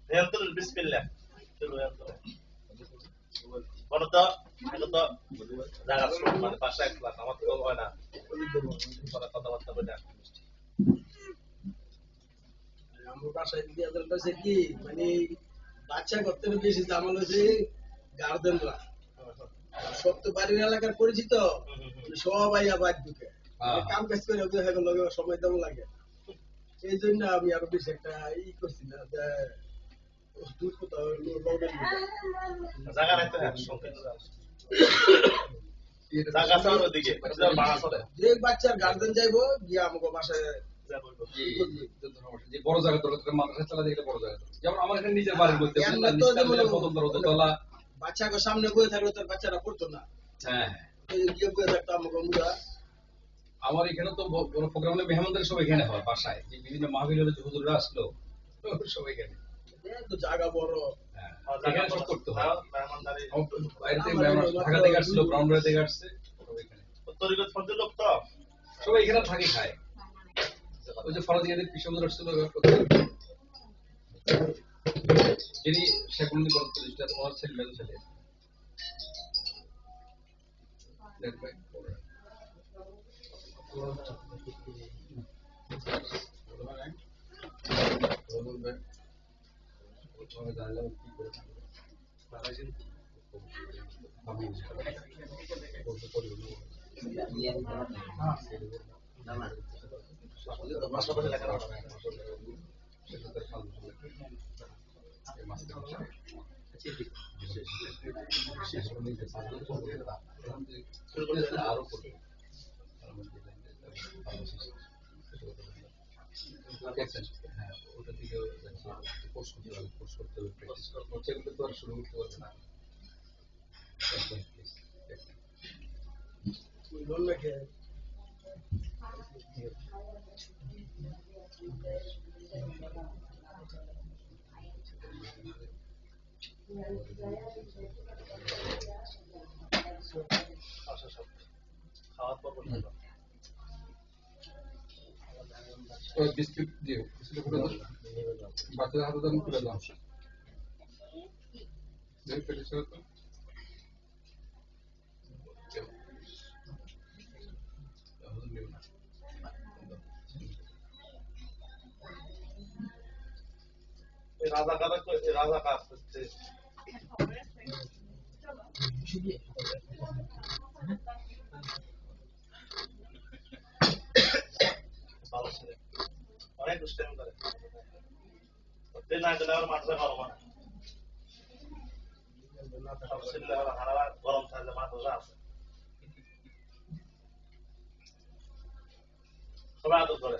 নিয়ন্ত্রণ বিসমিল্লাহ বলো তো এখন তো জায়গা মানে পাশে এক ক্লাস আমার তো হয় না কথাবার্তা বলে আমার বাসায় দিয়ে কি মানে বাচ্চা করতে বেশি জামাল হয়েছে গার্জেনরা সব তো বাড়ির এলাকার পরিচিত সবাই আবার ঢুকে কাম কাজ করে লগে সময় দেওয়া লাগে এই জন্য আমি আরো বেশি একটা ই করছি না যে দূর কোথাও জায়গা রাখতে হয় যে বাচ্চার গার্জেন যাইবো গিয়ে আমাকে বাসায় বড় জায়গা মাদ্রাসা চালা দেখলে বড় জায়গা যেমন আমার এখানে নিজের বাড়ির মধ্যে বাচ্চাকে সামনে বয়ে থাকলে তোর বাচ্চারা পড়তো না হ্যাঁ গিয়ে বয়ে থাকতো আমাকে মুরা আমার এখানে তো বড় প্রোগ্রাম হলে মেহমানদের সব এখানে হয় বাসায় যে বিভিন্ন মাহফিল হলে হুজুররা আসলো সব এখানে তো জায়গা বড় এখানে সব করতে হয় বাইরে থেকে ঢাকা থেকে আসলো ব্রাউনবাড়ি থেকে আসছে সব এখানে তরিকত ফজল লোক তো সবাই এখানে থাকে খায় ওই যে ফরাদিয়াদের পিছনে আসছিল যিনি শেখুন্দি কলেজ প্রতিষ্ঠা ওনার ছেলে মেয়ে ছেলে ওটা থেকে কোর্স করতে হবে কোর্স করতে হবে প্র্যাকটিস করতে হবে তো আর শুরু করতে পারবে না বিস্কিট দিও বিস্কিট করে দাও বাচ্চাদের হাতে দাও করে দাও দেখ পেটে ছেড়ে দাও রাজা কাজ করছে অনেক দুষ্টামি করে না গেলে আর মাঠে পারবো না গরম থাকলে মাঠে আছে সবাই আদর করে